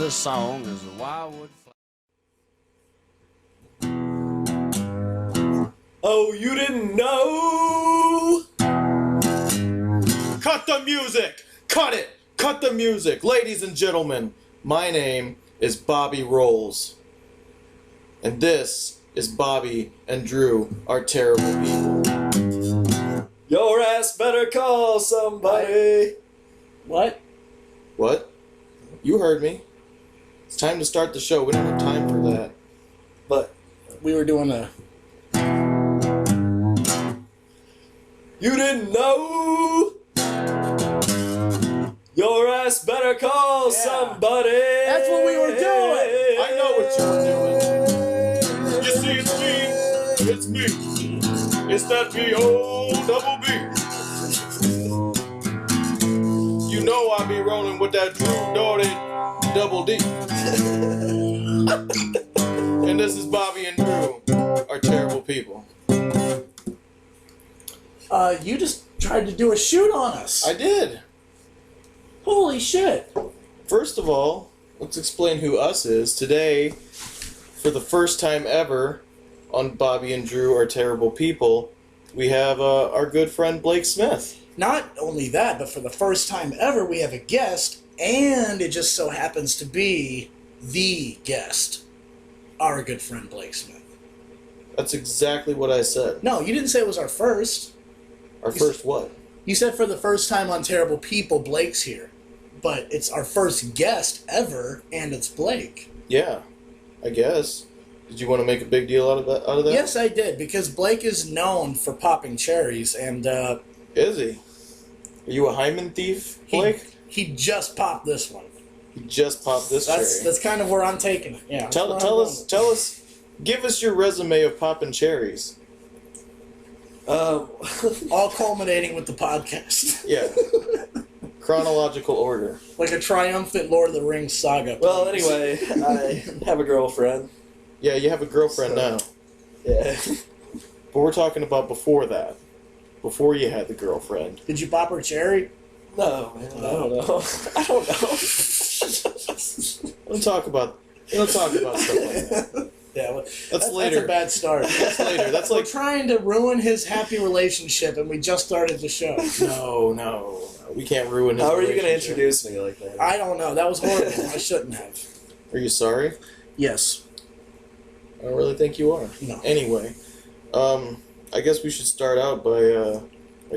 this song is a wildwood flower. Oh, you didn't know? Cut the music! Cut it! Cut the music! Ladies and gentlemen, my name is Bobby Rolls. And this is Bobby and Drew Are Terrible People. Your ass better call somebody. What? What? You heard me. It's time to start the show. We don't have time for that. But we were doing a... You didn't know? Your ass better call somebody. That's what we were doing. I know what you were doing. You see, it's me. It's that B-O-double-B. You know I be rolling with that Drew Doty double D. And this is Bobby and Drew Are Terrible People. You just tried to do a shoot on us. I did. Holy shit. First of all, let's explain who us is. Today, for the first time ever on Bobby and Drew Are Terrible People, we have our good friend Blake Smith. Not only that, but for the first time ever, we have a guest, and it just so happens to be the guest, our good friend Blake Smith. That's exactly what I said. No, you didn't say it was our first. Our first what? You said for the first time on Terrible People, Blake's here. But it's our first guest ever, and it's Blake. Yeah, I guess. Did you want to make a big deal out of that? Yes, I did, because Blake is known for popping cherries, and... Is he? Are you a hymen thief, Blake? He just popped this one. He just popped this cherry. That's kind of where I'm taking it. Yeah. Tell us, give us your resume of popping cherries. All culminating with the podcast. Yeah. Chronological order. Like a triumphant Lord of the Rings saga. Well, anyway, I have a girlfriend. Yeah, you have a girlfriend now. Yeah. But we're talking about before that. Before you had the girlfriend. Did you pop her cherry? No, man, I don't know. I don't know. Don't talk about stuff like that. Yeah, well, That's later. That's a bad start. That's later. That's like We're trying to ruin his happy relationship, and we just started the show. No. We can't ruin his How are you going to relationship. introduce me like that? I don't know. That was horrible. I shouldn't have. Are you sorry? Yes. I don't really think you are. No. Anyway, I guess we should start out by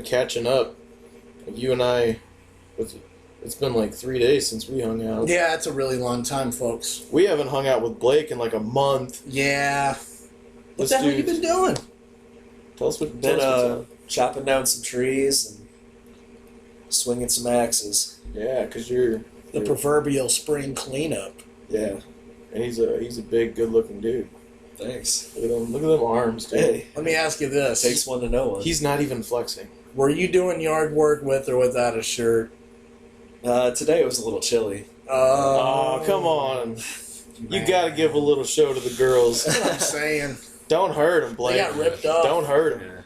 catching up. You and I, it's been like 3 days since we hung out. Yeah, it's a really long time, folks. We haven't hung out with Blake in like a month. Yeah. What This the hell dude- you been doing? Tell us what's Been up. chopping down some trees and swinging some axes. Yeah, because you're The proverbial spring cleanup. yeah, and he's a big, good-looking dude. Thanks. Look at them arms, dude. Hey, Let me ask you this. takes one to know one. He's not even flexing. Were you doing yard work with or without a shirt? Today it was a little chilly. Oh, come on. You gotta give a little show to the girls. That's what I'm saying. Don't hurt them, Blake. They got ripped off. Don't hurt them.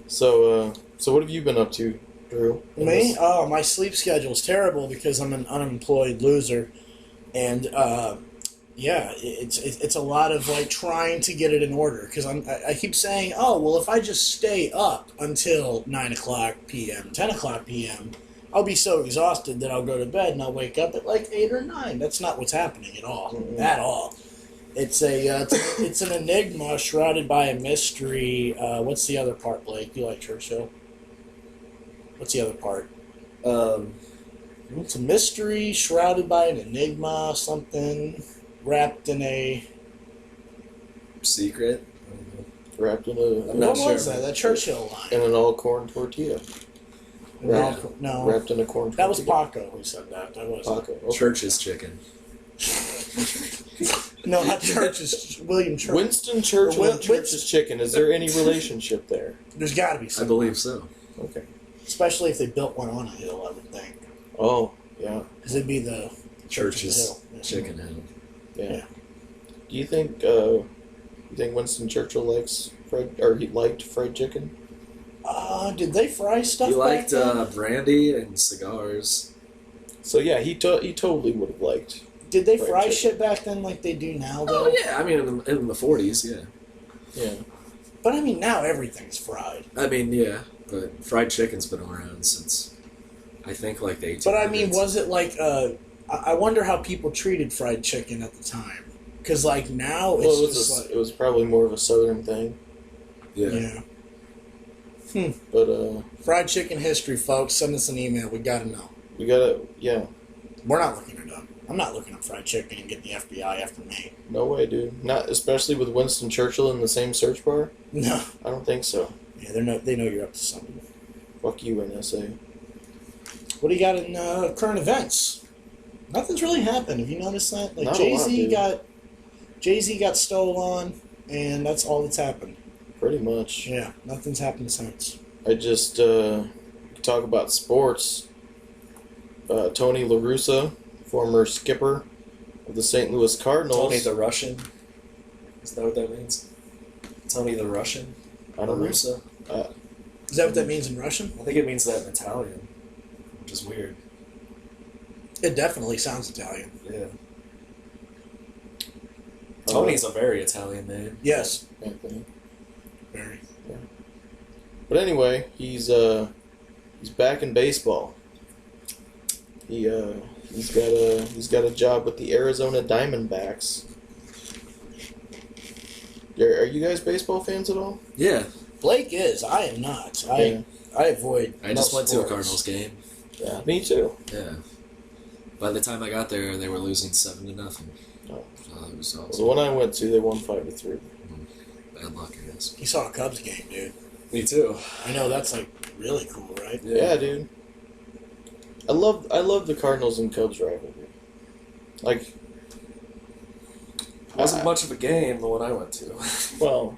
So what have you been up to, Drew? Me? Oh, my sleep schedule's terrible because I'm an unemployed loser. And, yeah, it's a lot of, like, trying to get it in order. Because I keep saying, oh, well, if I just stay up until 9 o'clock p.m., 10 o'clock p.m., I'll be so exhausted that I'll go to bed and I'll wake up at, like, 8 or 9. That's not what's happening at all. Mm-hmm. At all. It's it's an enigma shrouded by a mystery. What's the other part, Blake? You like Churchill? What's the other part? It's a mystery shrouded by an enigma, something wrapped in a... Secret. Wrapped in a I'm not what was sure. that? That Churchill line. in an all-corn tortilla. No, Wrapped in a corn tortilla. that was Paco who said that. That was Paco. Okay. Church's chicken. No, not Church. It's William Church. Winston Churchill and Church's chicken. Is there any relationship there? There's got to be I some. believe so. Okay. Especially if they built one on a hill, I would think. Oh, yeah. Because it'd be the Church's hill. Yeah. chicken hill. Yeah. Do you think Winston Churchill likes he liked fried chicken? Did they fry stuff He back liked then? brandy and cigars. So yeah, he totally would have liked. Did they Fried fry chicken. shit back then like they do now, though? Oh yeah, I mean in the 40s, yeah. Yeah. But I mean, now everything's fried. I mean, yeah, but fried chicken's been around since I think like the 1800s. But I mean, was it like? I wonder how people treated fried chicken at the time. Because like now, it's Well, just it was probably more of a southern thing. Yeah. yeah. But Fried chicken history, folks. Send us an email. We gotta know. we gotta, yeah. We're not looking it up. I'm not looking up fried chicken and getting the FBI after me. No way, dude. Not especially with Winston Churchill in the same search bar. No. I don't think so. Yeah, they know you're up to something. Fuck you, NSA. What do you got in current events? Nothing's really happened. Have you noticed that? Like Not a lot, Jay-Z got stolen, and that's all that's happened. Pretty much. Yeah, nothing's happened since. I just talk about sports. Tony La Russa, former skipper of the St. Louis Cardinals. Tony the Russian. Is that what that means? Tony the Russian? I don't know. Russa? Is that what that means in Russian? I think it means that in Italian, which is weird. It definitely sounds Italian. Yeah. Tony's a very Italian name. Yes. Anthony. Very. But anyway, he's back in baseball. He's got a job with the Arizona Diamondbacks. Are you guys baseball fans at all? Yeah. Blake is. I am not. Yeah. I avoid. I just went to a sports. Cardinals game. Yeah, me too. Yeah. By the time I got there, they were losing 7-0. Oh. So it was awesome. The one I went to, they won 5-3. Bad luck, I guess. You saw a Cubs game, dude. Me too. I know that's like really cool, right? Yeah, dude. I love the Cardinals and Cubs rivalry. Like, It wasn't much of a game, the one I went to. well,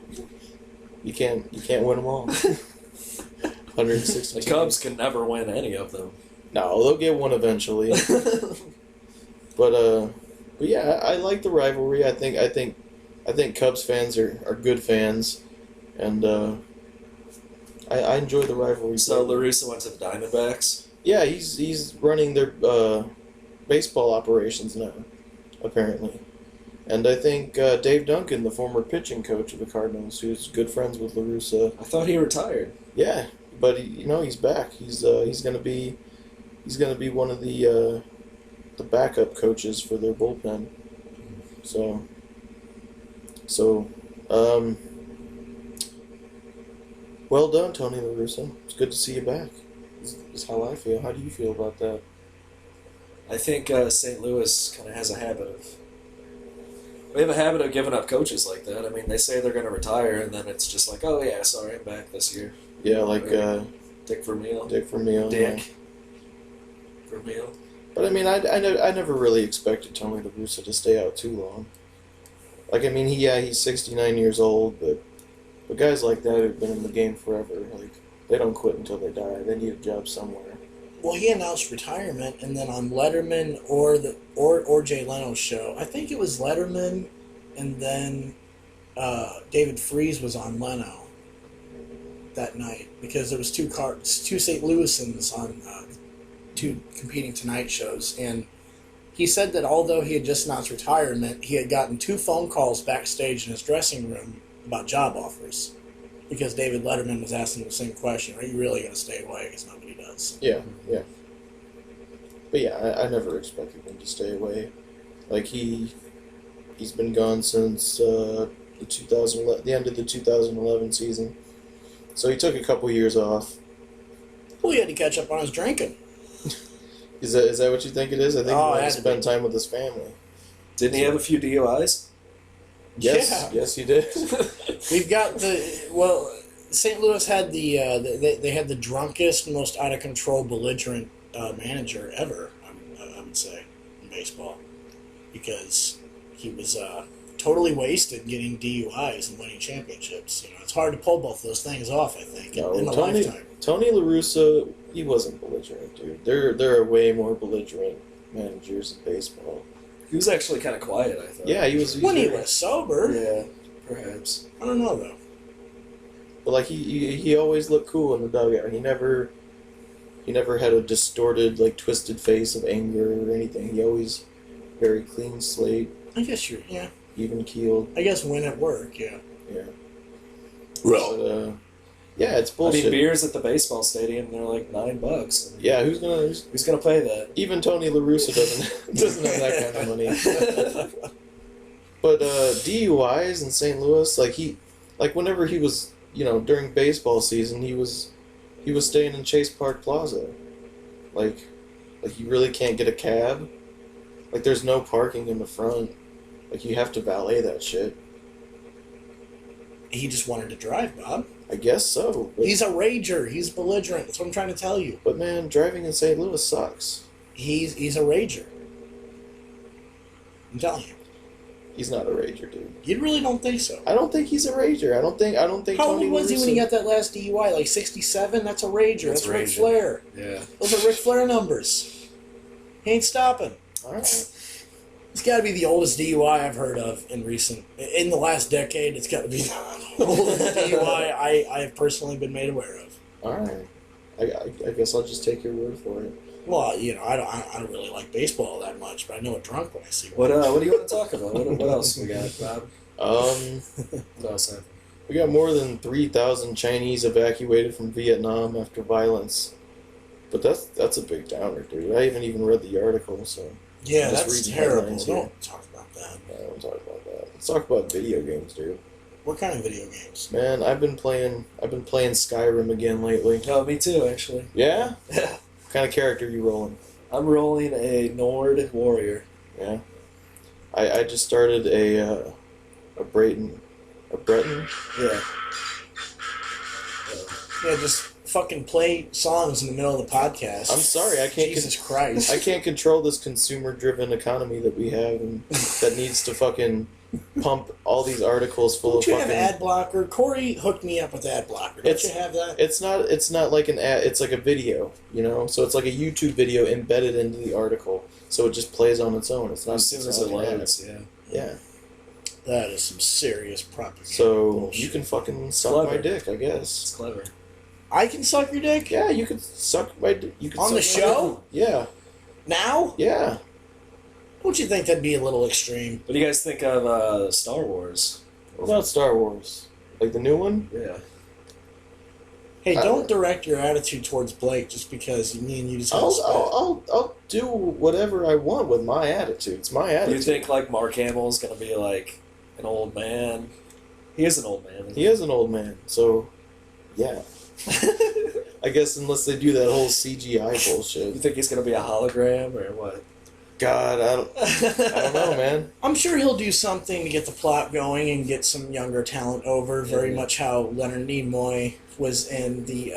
you can't win them all. 160. The Cubs can never win any of them. No, they'll get one eventually. But yeah, I like the rivalry. I think Cubs fans are good fans, and I enjoy the rivalry. So La Russa went to the Diamondbacks. Yeah, he's running their baseball operations now, apparently. And I think Dave Duncan, the former pitching coach of the Cardinals, who's good friends with La Russa. I thought he retired. Yeah, but he's back. He's gonna be one of the backup coaches for their bullpen. So well done, Tony La Russa. It's good to see you back. Is how I feel. How do you feel about that? I think St. Louis kind of has a habit of... We have a habit of giving up coaches like that. I mean, they say they're going to retire, and then it's just like, oh yeah, sorry, I'm back this year. Yeah, like Dick Vermeil. Dick Vermeil. Dick Vermeil. But I mean, I never really expected Tony La Russa to stay out too long. Like, I mean, he's 69 years old, but guys like that who've been in the game forever, like, they don't quit until they die. They need a job somewhere. Well, he announced retirement, and then on Letterman or Jay Leno's show, I think it was Letterman, and then David Freese was on Leno that night because there was two St. Louisans on two competing Tonight shows, and he said that although he had just announced retirement, he had gotten 2 phone calls backstage in his dressing room about job offers because David Letterman was asking the same question: "Are you really going to stay away?" Because nobody does. Yeah. But yeah, I never expected him to stay away. Like, he's been gone since the end of the 2011 season. So he took a couple years off. Well, he had to catch up on his drinking. Is that what you think it is? I think he wanted to spend time with his family. Didn't he have a few DUIs? Yes, Yeah. yes, he did. We've got St. Louis had they had the drunkest, most out of control, belligerent manager ever. I would say in baseball, because he was totally wasted getting DUIs and winning championships. You know, it's hard to pull both those things off. I think in a lifetime. Tony La Russa, he wasn't belligerent, dude. There are way more belligerent managers in baseball. He was actually kind of quiet, I thought. Yeah, he was. When he was sober. Yeah, perhaps. I don't know though. But like he always looked cool in the dugout. He never had a distorted, like, twisted face of anger or anything. He always very clean slate, I guess yeah. even keeled. I guess when at work, yeah. Yeah. But, yeah, it's I bullshit. mean, beers at the baseball stadium, they're like $9. Yeah, who's Who's gonna pay that? even Tony La Russa doesn't have that kind of money. But DUIs in St. Louis, like whenever he was, during baseball season, he was staying in Chase Park Plaza. Like you really can't get a cab. Like there's no parking in the front. Like you have to valet that shit. He just wanted to drive, Bob. I guess so. But, He's a rager. He's belligerent. That's what I'm trying to tell you. but man, driving in St. Louis sucks. He's a rager. I'm telling you. He's not a rager, dude. You really don't think so? I don't think he's a rager. I don't think How Tony old was he La when he Russa- got that last DUI? Like 67? That's a rager. That's Ric raging. Flair. Yeah. Those are Ric Flair numbers. He ain't stopping. All right. It's got to be the oldest DUI I've heard of in the last decade. It's got to be the oldest DUI I have personally been made aware of. All right. I guess I'll just take your word for it. Well, I don't really like baseball that much, but I know a drunk when I see What one. do you want to talk about? What else we got, Bob? What else happened? We got more than 3,000 Chinese evacuated from Vietnam after violence. But that's a big downer, dude. I haven't even read the article, so Yeah, just that's reading terrible. headlines here. Don't talk about that. I don't talk about that. Let's talk about video games, dude. What kind of video games? Man, I've been playing Skyrim again lately. Oh, me too, actually. Yeah? Yeah. What kind of character you rolling? I'm rolling a Nord warrior. Yeah. I just started a Breton. A Breton? Yeah. Yeah, just fucking play songs in the middle of the podcast. I'm sorry, I can't. Jesus Christ. I can't control this consumer-driven economy that we have, and that needs to fucking pump all these articles full Don't of you fucking. have ad blocker? Corey hooked me up with ad blocker. Don't you have that? It's not like an ad. It's like a video, So it's like a YouTube video embedded into the article, so it just plays on its own. It's not As soon it's as not it like an ad. loads, yeah. Yeah. That is some serious propaganda. So bullshit. you can fucking suck Clever. my dick, I It's guess. clever. I can suck your dick? Yeah, you could suck my dick. You could On the suck my show? dick. Yeah. Now? Yeah. Don't you think that'd be a little extreme? What do you guys think of Star Wars? What about Star Wars? Like the new one? Yeah. Hey, I- don't direct your attitude towards Blake just because me and you just got spat. I'll do whatever I want with my attitude. It's my Do attitude. you think like Mark Hamill's gonna be like an old man? He is an old man. Isn't He is an old man, so yeah. I guess unless they do that whole CGI You bullshit. think he's gonna be a hologram or what? God, I don't know, man. I'm sure he'll do something to get the plot going and get some younger talent over. Very much how Leonard Nimoy was in the.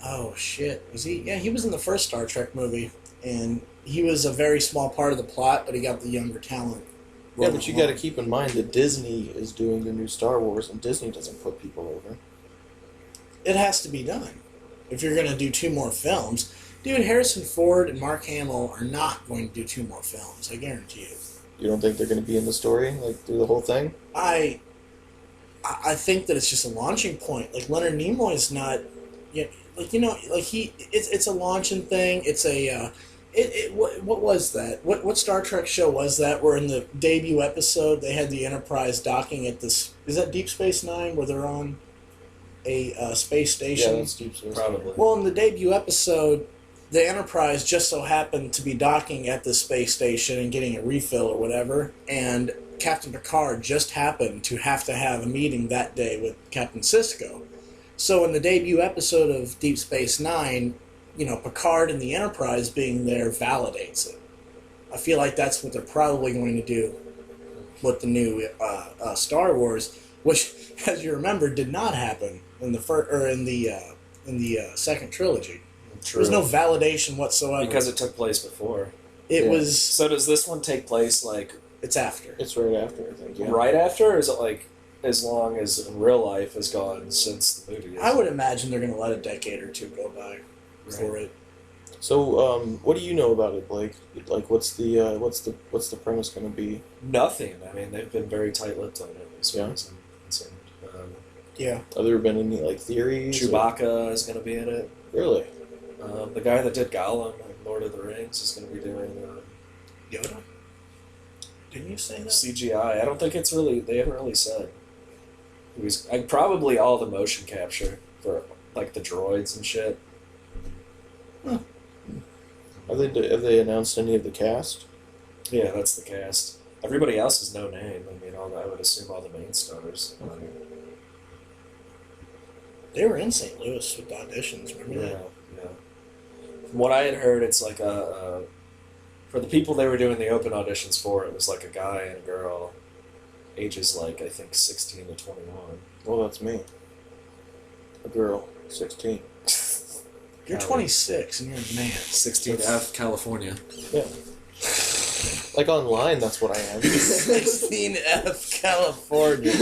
Oh shit, was he? Yeah, he was in the first Star Trek movie, and he was a very small part of the plot, but he got the younger talent. Yeah, but you got to keep in mind that Disney is doing the new Star Wars, and Disney doesn't put people over. It has to be done if you're going to do 2 more films. Dude, Harrison Ford and Mark Hamill are not going to do 2 more films. I guarantee you. You don't think they're going to be in the story, like through the whole thing? I think that it's just a launching point. Like Leonard Nimoy is not, it's a launching thing. It's a, what was that? What Star Trek show was that? Where in the debut episode they had the Enterprise docking at this? Is that Deep Space Nine where they're on a space station? Yeah, that's Deep Space. Probably. Well, in the debut episode, the Enterprise just so happened to be docking at the space station and getting a refill or whatever, and Captain Picard just happened to have a meeting that day with Captain Sisko. So in the debut episode of Deep Space Nine, Picard and the Enterprise being there validates it. I feel like that's what they're probably going to do with the new Star Wars, which, as you remember, did not happen in the second trilogy. True. There's no validation whatsoever. Because it took place before. It Yeah. was. So does this one take place like It's after. It's right after, I think. Yeah. right after, or is it like as long as real life has gone since the movie? I would imagine they're going to let a decade or 2 go by for it. So, what do you know about it, Blake? Like, what's the premise going to be? Nothing. I mean, they've been very tight-lipped on it, as far Yeah. as I'm concerned. Yeah. Have there been any theories? or- Chewbacca is going to be in it. Really? The guy that did Gollum in Lord of the Rings is going to be doing Yoda? Didn't you say that? CGI. I don't think it's really. They haven't really said. It was probably all the motion capture for like the droids and shit. Have they announced any of the cast? Yeah, that's the cast. Everybody else is no name. I mean, I would assume all the main stars. They were in St. Louis with the auditions, remember Yeah, that? yeah. From what I had heard, it's like for the people they were doing the open auditions for, it was like a guy and a girl, ages like, I think, 16 to 21. Well, that's me. A girl, 16. You're 26 and you're a man. 16F, California. Yeah. Like online, that's what I am. 16F California.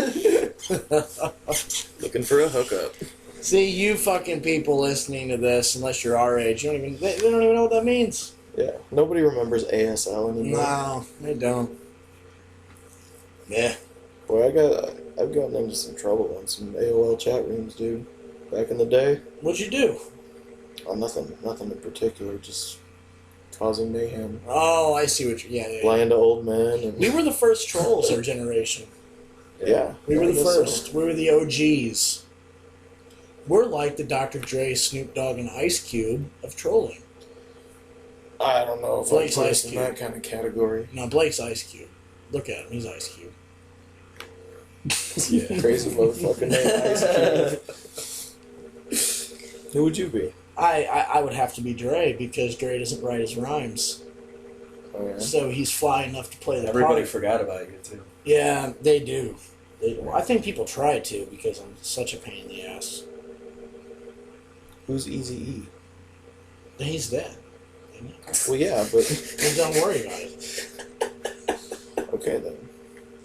Looking for a hookup. See, you fucking people listening to this, unless you're our age, they don't even know what that means. Yeah. Nobody remembers ASL anymore. No, they don't. Yeah. Boy, I've gotten into some trouble in some AOL chat rooms, dude. Back in the day. What'd you do? Oh, nothing in particular, just causing mayhem. Oh, I see what you're... Yeah. Lying to old men. And, We were the first trolls, our generation. yeah. We were I the guess first. so. We were the OGs. We're like the Dr. Dre, Snoop Dogg, and Ice Cube of trolling. I don't know if Blake's I put Ice us in Cube. that kind of category. No, Blake's Ice Cube. Look at him. He's Ice Cube. Yeah. Crazy motherfucking name, Ice Cube. Who would you be? I would have to be Dre because Dre doesn't write his rhymes. Oh, yeah. So he's fly enough to play the Everybody part. forgot about you, too. Yeah, they do. I think people try to because I'm such a pain in the ass. Who's Eazy-E? He's dead. Well, yeah, but... Well, don't worry about it. Okay, then.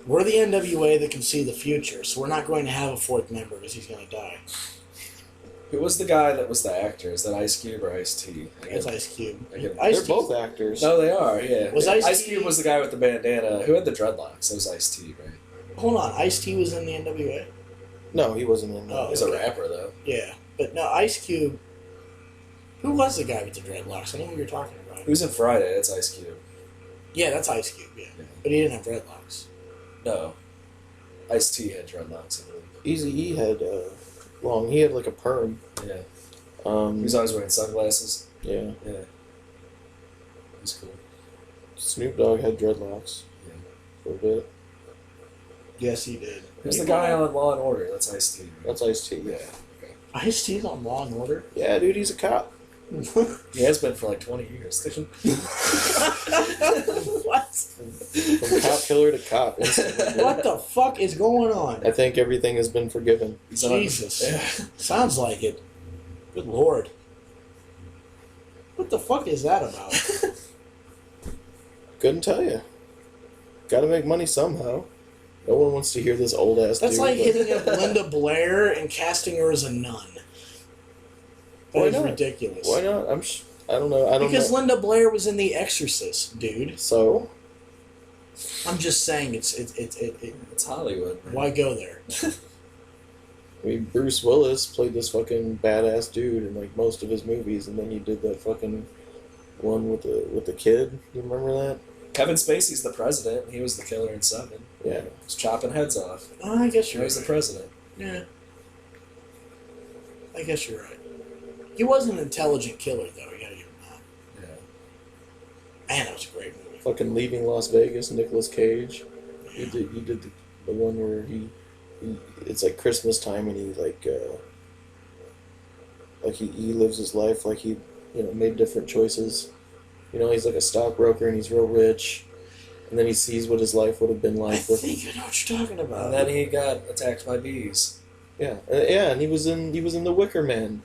We're the NWA that can see the future, so we're not going to have a fourth member because he's going to die. Who was the guy that was the actor? Is that Ice Cube or Ice T? It's Ice Cube. They're Ice-T both actors. No, they are. Yeah. Was Ice-T- Ice Cube was the guy with the bandana. Who had the dreadlocks? That was Ice T, right? Hold on, Ice-T was in the NWA? No, he wasn't in that. Oh. He's a rapper, though. Yeah, but no, Ice Cube... Who was the guy with the dreadlocks? I know who you're talking about. Who's in Friday? It's Ice Cube. Yeah, that's Ice Cube, yeah. Yeah. But he didn't have dreadlocks. No. Ice T had dreadlocks, I believe. Eazy-E had long... He had like a perm. Yeah. He Um, was always wearing sunglasses. yeah. Yeah. He's cool. Snoop Dogg had dreadlocks. Yeah. For a bit. Yes, he did. Who's the guy on Law and Order? That's Ice T. That's Ice-T. Yeah. Ice-T's on Law and Order? Yeah, dude, he's a cop. He has been for like 20 years. What? From cop killer to cop. instantly. What the fuck is going on? I think everything has been forgiven. He's on- Jesus. Yeah. Sounds like it. Good lord. What the fuck is that about? Couldn't tell you. Gotta make money somehow. No one wants to hear this old ass That's dude. like but- hitting up Linda Blair and casting her as a nun. Why That is not? ridiculous. Why not? I don't know. I don't Because know. Linda Blair was in The Exorcist, dude. So? I'm just saying, it's It's Hollywood. Man. why go there? I mean, Bruce Willis played this fucking badass dude in like most of his movies, and then he did that fucking one with the kid. You remember that? Kevin Spacey's the president. He was the killer in Seven. Yeah. He's chopping heads off. Oh, I guess Now you're he's the right. president. Yeah. I guess you're right. He was an intelligent killer, though. You gotta give him that. Yeah. Man, that was a great movie. Fucking Leaving Las Vegas, Nicolas Cage. He did the one where he it's like Christmas time and he he lives his life like he made different choices. He's like a stockbroker and he's real rich, and then he sees what his life would have been I like with think I know what you're talking about. And then he got attacked by bees. and he was in The Wicker Man.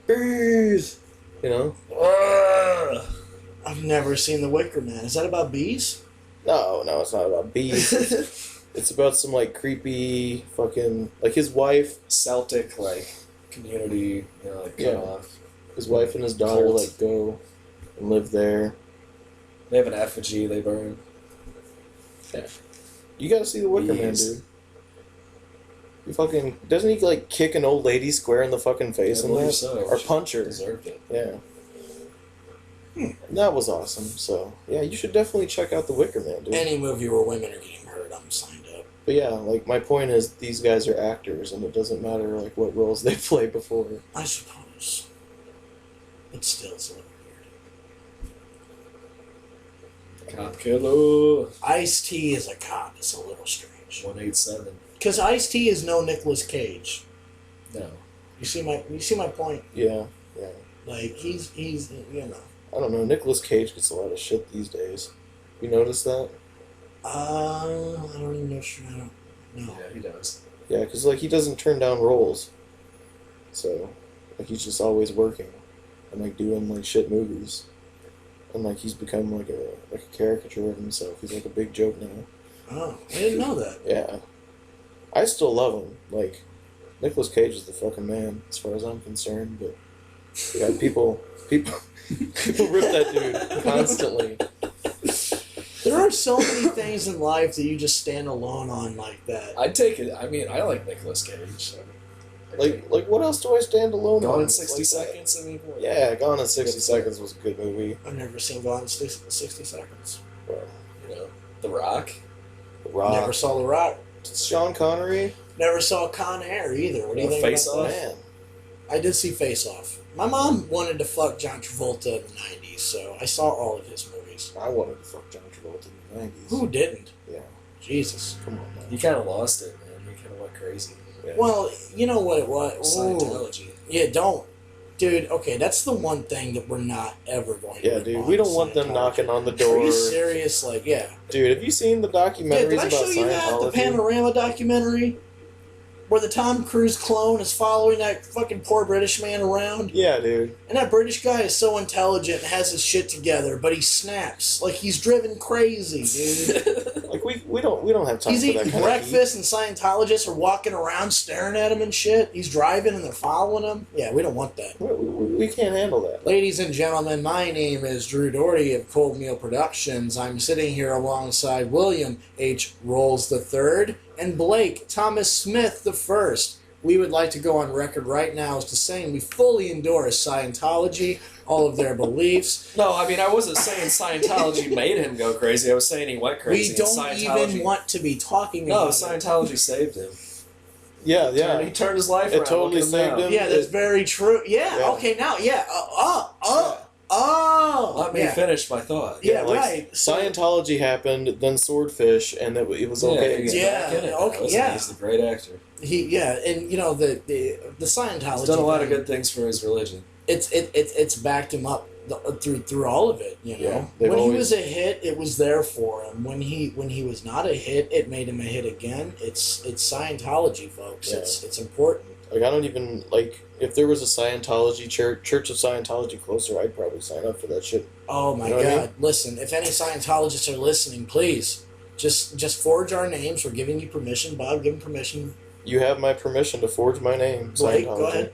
Bees, Ugh. I've never seen The Wicker Man. Is that about bees? No, it's not about bees. It's about some like creepy fucking his wife. Celtic community, cut Yeah. off. His wife and his daughter Cult. go and live there. They have an effigy they burn. Yeah. You gotta see The Wicker Man, Bees. dude. Doesn't he like kick an old lady square in the fucking face I in believe that? so. Or punch her? Deserved it. Yeah. And that was awesome. So yeah, you should definitely check out The Wicker Man, dude. Any movie where women are getting hurt, I'm signed up. But yeah, like my point is, these guys are actors, and it doesn't matter like what roles they play before. I suppose. It still is a little weird. Cop killer. Ice-T as a cop is a little strange. 187. Because Ice-T is no Nicolas Cage. No. You see my point? Yeah. Like he's you know. I don't know. Nicolas Cage gets a lot of shit these days. You notice that? I don't even know. I don't know. Yeah, he does. Yeah, because like he doesn't turn down roles. So, like he's just always working, and like doing like shit movies, and like he's become like a caricature of himself. He's like a big joke now. Oh, I didn't know that. Yeah, I still love him. Like Nicolas Cage is the fucking man as far as I'm concerned. But yeah, people rip that dude constantly. There are so many things in life that you just stand alone on like that. I'd take it. I mean, I like Nicolas Cage. Like what else do I stand alone on? Gone in 60 Like Seconds? I mean, what? Yeah, Gone in 60 Seconds was a good movie. I've never seen Gone in 60 Seconds. But, You know, The Rock. The Rock. Never saw The Rock. Sean Connery. Never saw Con Air either. What do you think Face about Off? that? Man. I did see Face Off. My mom wanted to fuck John Travolta in the 90s, so I saw all of his movies. I wanted to fuck John Travolta in the 90s. Who didn't? Yeah. Jesus. Come on, man. You kind of lost it, man. You kind of went crazy. Yeah. Well, you know what it was? Ooh. Scientology. Yeah, don't. Dude, okay, that's the one thing that we're not ever going to Yeah, rip dude, on we don't want them Scientology. knocking on the Are door. you serious? Like, yeah. Dude, have you seen the Yeah, documentaries did I about show you that? The Scientology? Panorama documentary? Where the Tom Cruise clone is following that fucking poor British man around? Yeah, dude. And that British guy is so intelligent and has his shit together, but he snaps. Like, he's driven crazy, dude. Like we don't have time He's for that eating kind breakfast and Scientologists are walking around staring at him and shit. He's driving and they're following him. Yeah, we don't want that. of heat. We can't handle that. Ladies and gentlemen, my name is Drew Doherty of Cold Meal Productions. I'm sitting here alongside William H. Rolls III and Blake Thomas Smith I. We would like to go on record right now as to saying we fully endorse Scientology, all of their beliefs. No, I mean, I wasn't saying Scientology made him go crazy. I was saying he went crazy. We don't and Scientology, even want to be talking No, about it. Scientology saved him. Yeah, He yeah. turned his life It around. totally Look at him saved now. him. Yeah, that's very true. Yeah, Yeah. okay, now, yeah. Let me yeah. finish my thought. Yeah, like, right. Scientology happened, then Swordfish, and it was okay. he's Yeah, back in it. okay, Listen, yeah. He's a great actor. And you know the Scientology. He's done a lot of thing, good things for his religion. It's backed him up through all of it. You know, Yeah, they've when he always- was a hit, it was there for him. When he was not a hit, it made him a hit again. It's Scientology, folks. Yeah. It's important. Like I don't even like if there was a Scientology Church of Scientology closer, I'd probably sign up for that shit. Oh my You know what I God! mean? Listen, if any Scientologists are listening, please just forge our names. We're giving you permission, Bob. Give him permission. You have my permission to forge my name, Blake, Scientology. go ahead.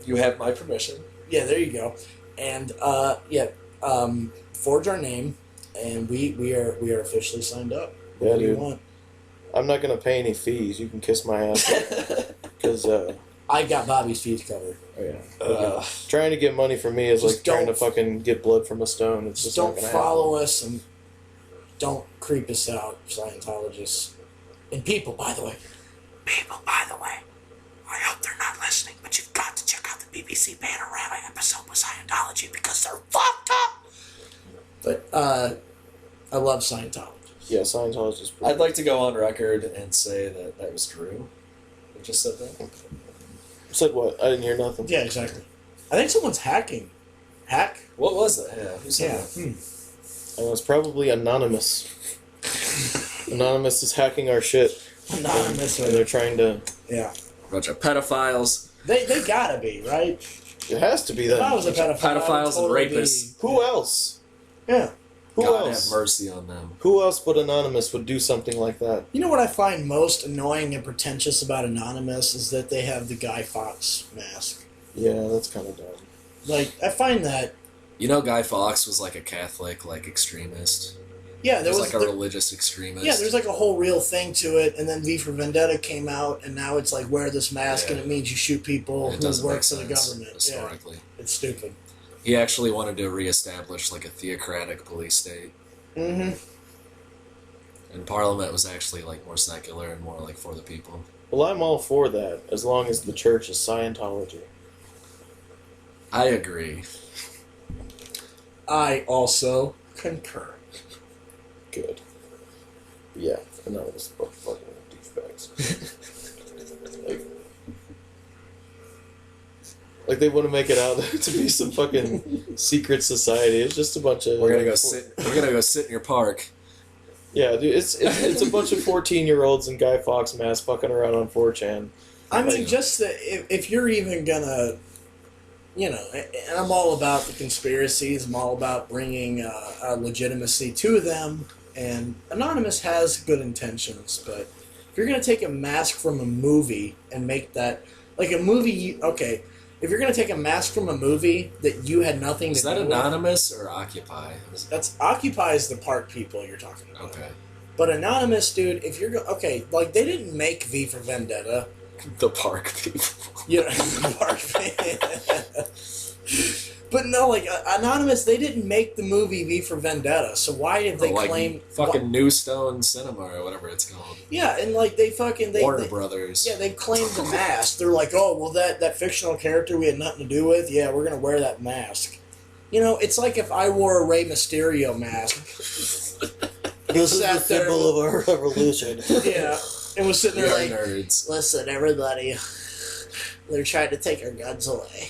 You have my permission. Yeah, there you go. And forge our name, and we are officially signed up. Yeah, What do you dude. want? I'm not gonna pay any fees. You can kiss my ass because I got Bobby's feet covered. trying to get money from me is Just like trying to don't- fucking get blood from a stone. It's Just just not don't gonna follow us and don't creep us out, Scientologists. And people, by the way, I hope they're not listening, but you've got to check out the BBC Panorama episode with Scientology because they're fucked up. But I love Scientology. Yeah, Scientology's pretty. I'd like to go on record and say that was Drew. who just said that. Said what? I didn't hear nothing. Yeah, exactly. I think someone's hacking. Hack? What was that? Yeah, who said Yeah. that? It's probably Anonymous. Anonymous is hacking our shit. Anonymous. And they're trying to. Yeah. Bunch of pedophiles. They gotta be, right? It has to be If I that. was a pedophile, Pedophiles and I'd totally rapists. Who else? Yeah. Who God else? have mercy on them. Who else but Anonymous would do something like that? You know what I find most annoying and pretentious about Anonymous is that they have the Guy Fawkes mask. Yeah, that's kind of dumb. Like, I find that... You know, Guy Fawkes was like a Catholic, like extremist. Yeah, There's like a religious extremist. Yeah, there's like a whole real thing to it, and then V for Vendetta came out, and now it's like wear this mask, and it means you shoot people who work for the government. Historically, it's stupid. He actually wanted to reestablish like a theocratic police state. Mm-hmm. And Parliament was actually like more secular and more like for the people. Well, I'm all for that, as long as the church is Scientology. I agree. I also concur. Good. Yeah, and that was fucking douchebags. like they want to make it out to be some fucking secret society. It's just a bunch of. We're gonna go sit in your park. Yeah, dude, it's a bunch of 14-year-olds in Guy Fawkes masks fucking around on 4chan. I mean, just if you're even gonna, and I'm all about the conspiracies. I'm all about bringing legitimacy to them. And Anonymous has good intentions, but if you're going to take a mask from a movie and make that... Like a movie... Okay, if you're going to take a mask from a movie that you had nothing to do with... Is that Anonymous or Occupy? That's Occupy is the park people you're talking about. Okay. But Anonymous, dude, if you're... Okay, like, they didn't make V for Vendetta. The park people. The park people. But no, like, Anonymous, they didn't make the movie V for Vendetta, so why did they claim... Fucking New Stone Cinema or whatever it's called. Yeah, and like, they fucking... Warner Brothers. Yeah, they claimed the mask. They're like, oh, well, that fictional character we had nothing to do with, yeah, we're going to wear that mask. It's like if I wore a Rey Mysterio mask. This is the symbol of our revolution. Yeah, and was sitting there like, nerds. Listen, everybody, they're trying to take our guns away.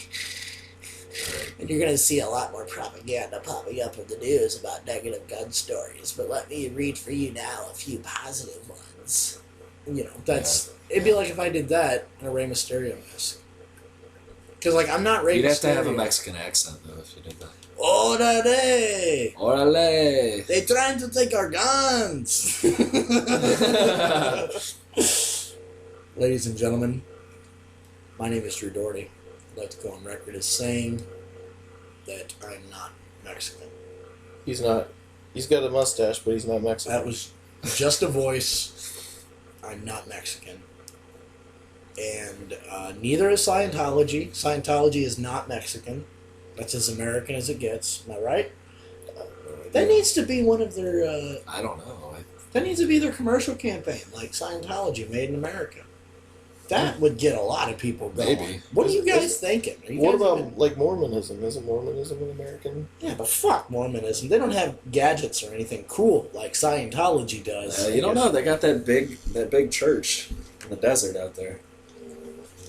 And you're going to see a lot more propaganda popping up in the news about negative gun stories. But let me read for you now a few positive ones. It'd be like if I did that in a Rey Mysterio mask. Because, like, I'm not Rey Mysterio. You'd have to have a Mexican accent, though, if you did that. Orale! Orale! They're trying to take our guns! Ladies and gentlemen, my name is Drew Doherty. I'd like to go on record as saying that I'm not Mexican. He's not. He's got a mustache, but he's not Mexican. That was just a voice. I'm not Mexican. And neither is Scientology. Scientology is not Mexican. That's as American as it gets. Am I right? That needs to be one of their... I don't know. That needs to be their commercial campaign, like Scientology, made in America. That would get a lot of people going. Maybe. What are you guys thinking? What about, like, Mormonism? Isn't Mormonism an American? Yeah, but fuck Mormonism. They don't have gadgets or anything cool like Scientology does. You don't know. They got that big church in the desert out there.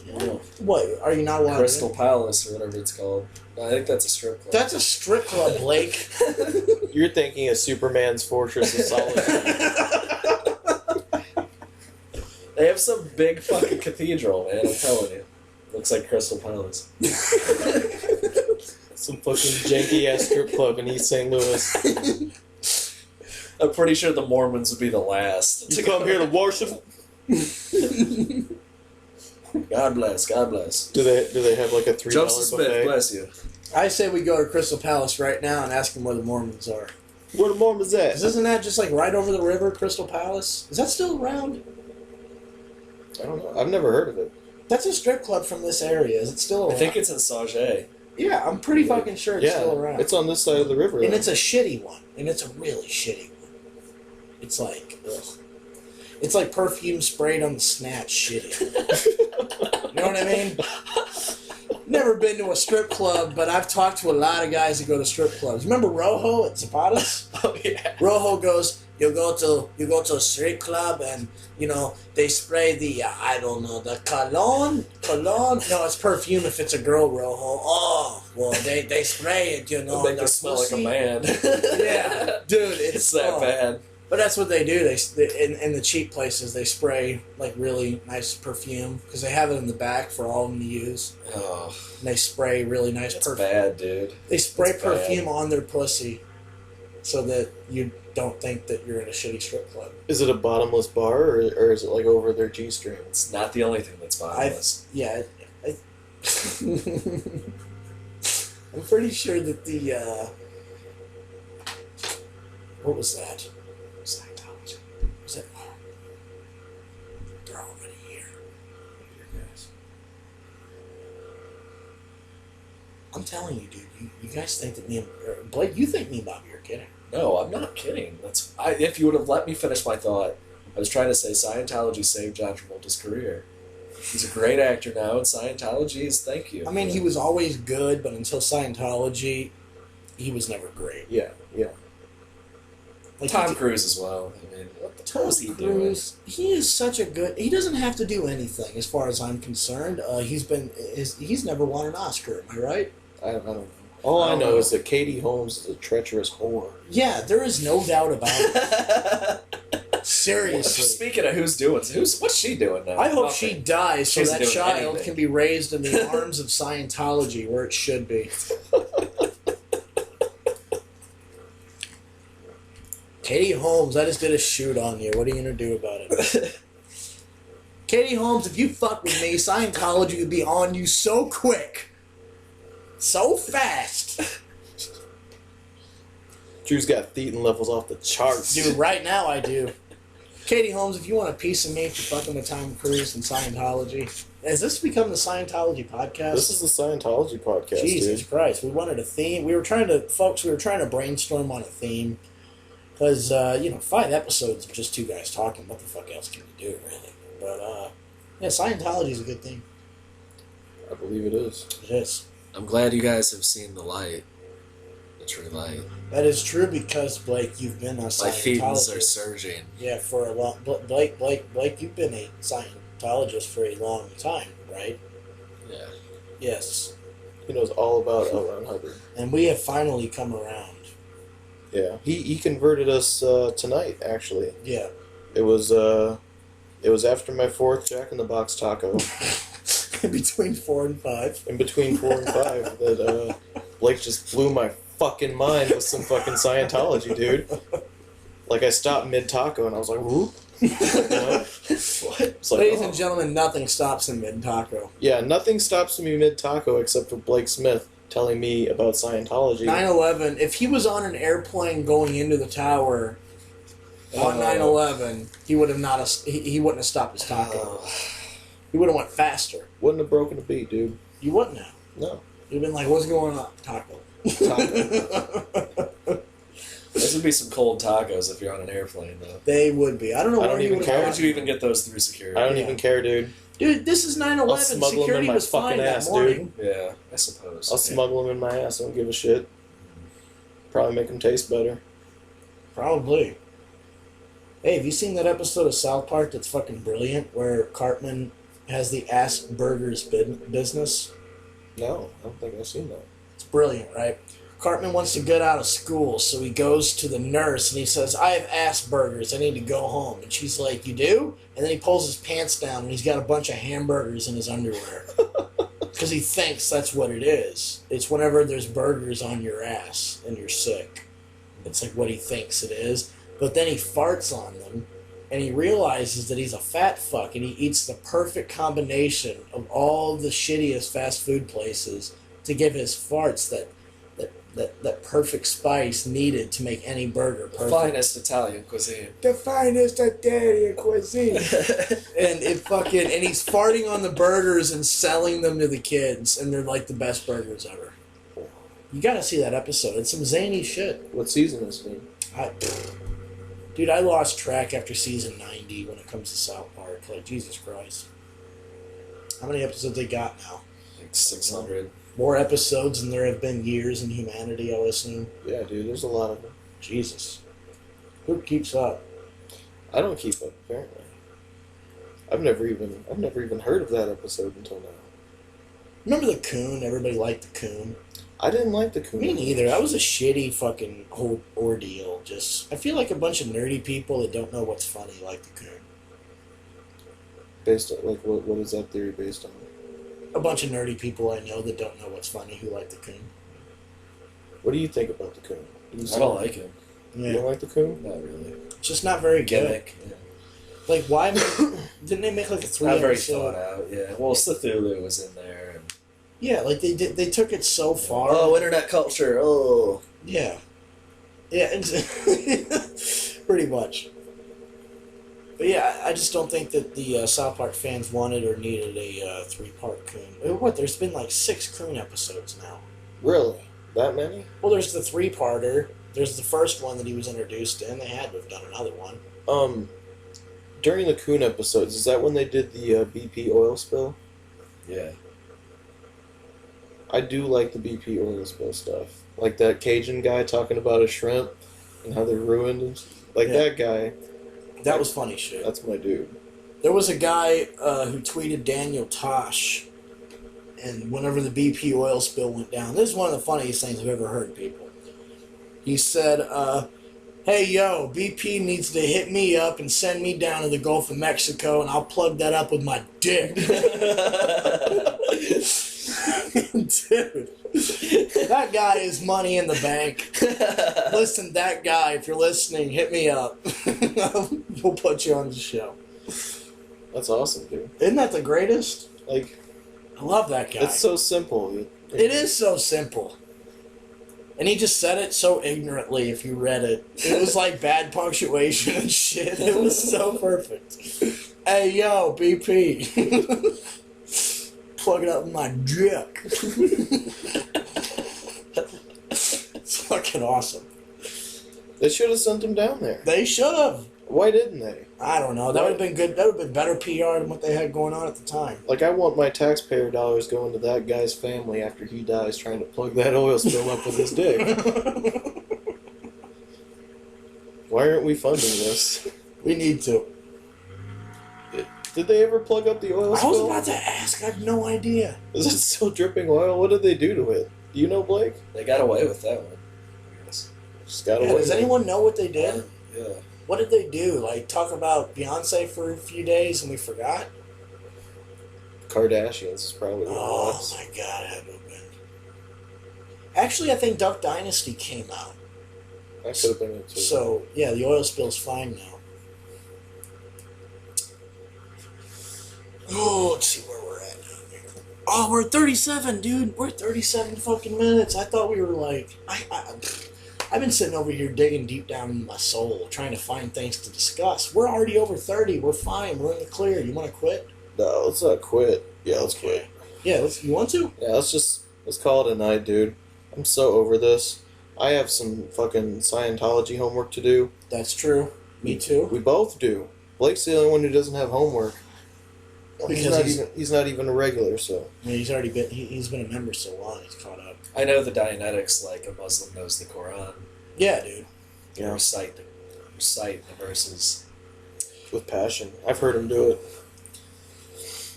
Yeah. What? Are you not allowed Crystal Palace or whatever it's called. I think that's a strip club. That's a strip club, Blake. You're thinking of Superman's Fortress of Solitude. They have some big fucking cathedral, man. I'm telling you. Looks like Crystal Palace. Some fucking janky ass strip club in East St. Louis. I'm pretty sure the Mormons would be the last. You come here to worship? God bless. God bless. Do they have like a $3 Joseph Smith, buffet? bless you. I say we go to Crystal Palace right now and ask them where the Mormons are. Where the Mormons at? 'Cause isn't that just like right over the river, Crystal Palace? Is that still around? I don't know. I've never heard of it. That's a strip club from this area. Is it still around? I think it's in Sauget. Yeah, I'm pretty fucking sure it's still around. It's on this side of the river. And it's a shitty one. And it's a really shitty one. It's like, ugh. It's like perfume sprayed on the snatch shitty. You know what I mean? Never been to a strip club, but I've talked to a lot of guys that go to strip clubs. Remember Rojo at Zapatas? Oh yeah. Rojo goes, you go to a strip club and they spray the I don't know, the cologne. No, it's perfume if it's a girl, Rojo. Oh, well they spray it, They make her smell like a man. Yeah, dude, it's that bad. But that's what they do. They in the cheap places they spray like really nice perfume because they have it in the back for all of them to use. Oh, And they spray really nice perfume. bad, dude. They spray That's perfume bad. on their pussy so that you don't think that you're in a shitty strip club. Is it a bottomless bar or is it like over their G-string? It's not the only thing that's bottomless. I'm pretty sure that What was that? Scientology. Was it? They're already here. I'm telling you, dude. You guys think that me and Blake? You think me and Bobby are kidding? No, I'm not kidding. If you would have let me finish my thought, I was trying to say Scientology saved John Travolta's career. He's a great actor now, and Scientology is thank you. I mean, he was always good, but until Scientology, he was never great. Yeah. Like Tom Cruise as well. I mean, what was he doing? He is such a good. He doesn't have to do anything, as far as I'm concerned. He's never won an Oscar. Am I right? I don't know. All I know is that Katie Holmes is a treacherous whore. Yeah, there is no doubt about it. Seriously. Speaking of what's she doing now? I hope Nothing. she dies so She's that doing child anything. can be raised in the arms of Scientology, where it should be. Katie Holmes, I just did a shoot on you. What are you going to do about it? Katie Holmes, if you fuck with me, Scientology would be on you so quick. So fast. Drew's got thetan levels off the charts. Dude, right now I do. Katie Holmes, if you want a piece of me for fucking with Tom Cruise and Scientology. Has this become the Scientology podcast? This is the Scientology podcast, Jesus dude. Christ. We wanted a theme. We were trying to brainstorm on a theme. Because, 5 episodes of just two guys talking. What the fuck else can you do, really? But, Scientology is a good thing. I believe it is. It is. I'm glad you guys have seen the light. The true light. That is true because, Blake, you've been a My Scientologist. thetans are surging. Yeah, for a long... Blake, you've been a Scientologist for a long time, right? Yeah. Yes. He knows all about L. Ron Hubbard. And we have finally come around. Yeah. He converted us tonight, actually. Yeah. It was after my 4th Jack in the Box taco. Between 4 and 5. In between 4 and 5 that Blake just blew my fucking mind with some fucking Scientology, dude. Like, I stopped mid-taco and I was like, whoop. You know? What? It's like, Ladies oh. and gentlemen, nothing stops him mid-taco. Yeah, nothing stops me mid-taco except for Blake Smith telling me about Scientology. 9/11, if he was on an airplane going into the tower on 9/11, he would have he wouldn't have stopped his taco. He would have went faster. Wouldn't have broken a beat, dude. You wouldn't have. No. You'd been like, what's going on? Taco. Those would be some cold tacos if you're on an airplane, though. They would be. I don't know I where don't you even would care. How have would you even get those through security? I don't even care, dude. Dude, this is I'll 9/11. smuggle 'em in Security my was fine fucking that ass, morning. Yeah, I suppose. I'll smuggle them in my ass. I don't give a shit. Probably make them taste better. Probably. Hey, have you seen that episode of South Park that's fucking brilliant where Cartman has the Ass Burgers business? No, I don't think I've seen that. It's brilliant, right? Cartman wants to get out of school, so he goes to the nurse and he says, I have ass burgers, I need to go home. And she's like, you do? And then he pulls his pants down and he's got a bunch of hamburgers in his underwear. Because he thinks that's what it is. It's whenever there's burgers on your ass and you're sick. It's like what he thinks it is. But then he farts on them and he realizes that he's a fat fuck and he eats the perfect combination of all the shittiest fast food places to give his farts that perfect spice needed to make any burger perfect. Finest Italian cuisine. The finest Italian cuisine. and he's farting on the burgers and selling them to the kids, and they're like the best burgers ever. You gotta see that episode. It's some zany shit. What season is it? Dude, I lost track after season 90 when it comes to South Park. Like, Jesus Christ. How many episodes they got now? Like 600. More episodes than there have been years in humanity, I assume. Yeah, dude, there's a lot of them. Jesus. Who keeps up? I don't keep up, apparently. I've never even heard of that episode until now. Remember the Coon? Everybody liked the Coon. I didn't like the Coon. Me neither. That was a shitty fucking whole ordeal. I feel like a bunch of nerdy people that don't know what's funny like the Coon. Based on, like, what is that theory based on? A bunch of nerdy people I know that don't know what's funny who like the Coon. What do you think about the Coon? I don't like him. You Yeah. don't like the Coon? Not really. It's just not very good. Gimmick. Yeah. Like, why? Didn't they make like a 3 Not very episode? thought out, yeah. Well, Cthulhu was in there. And... Yeah, like they took it so far. Oh, internet culture. Oh. Yeah. Yeah, pretty much. But yeah, I just don't think that the South Park fans wanted or needed a 3-part Coon. What? There's been like 6 Coon episodes now. Really? That many? Well, there's the 3-parter. There's the first one that he was introduced in. They had to have done another one. During the Coon episodes, is that when they did the BP oil spill? Yeah. I do like the BP oil spill stuff. Like that Cajun guy talking about a shrimp and how they're ruined. Like Yeah. that guy. That was funny shit. That's my dude. There was a guy who tweeted Daniel Tosh, and whenever the BP oil spill went down, this is one of the funniest things I've ever heard, people. He said, hey, yo, BP needs to hit me up and send me down to the Gulf of Mexico, and I'll plug that up with my dick. Dude, that guy is money in the bank. Listen, that guy, if you're listening, hit me up. We'll put you on the show. That's awesome, dude. Isn't that the greatest? Like, I love that guy. it's so simple. It is so simple. And he just said it so ignorantly if you read it. It was like bad punctuation and shit. It was so perfect. Hey, yo, BP. Plug it up with my dick. It's fucking awesome. They should have sent him down there. They should have. Why didn't they? I don't know. That would have been good. That would have been better PR than what they had going on at the time. Like, I want my taxpayer dollars going to that guy's family after he dies trying to plug that oil spill up with his dick. Why aren't we funding this? We need to. Did they ever plug up the oil spill? I was about to ask. I have no idea. Is it still dripping oil? What did they do to it? Do you know, Blake? They got away with that one. Yes. Just got Yeah, away. does anyone know what they did? Yeah. What did they do? Like, talk about Beyonce for a few days and we forgot? Kardashians is probably what it Oh was. my god, it had to have been. Actually, I think Duck Dynasty came out. That could have been it too. So, yeah, the oil spill's fine now. Oh, let's see where we're at now. Oh, we're at 37, dude. We're at 37 fucking minutes. I thought we were like... I've been sitting over here digging deep down in my soul, trying to find things to discuss. We're already over 30. We're fine. We're in the clear. You want to quit? No, let's not quit. Yeah, let's quit. Yeah, you want to? Yeah, let's call it a night, dude. I'm so over this. I have some fucking Scientology homework to do. That's true. Me too. We both do. Blake's the only one who doesn't have homework. Because He's not even a regular, so. Yeah, he's already been. He's been a member so long. He's caught up. I know the Dianetics like a Muslim knows the Quran. Yeah, dude. Yeah. Recite the verses. With passion. I've heard him do it.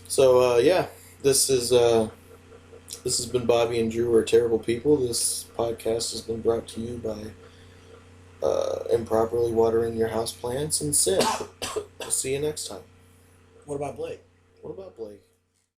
So, yeah. This has been Bobby and Drew Are Terrible People. This podcast has been brought to you by improperly watering your houseplants and sin. We'll see you next time. What about Blake? What about Blake?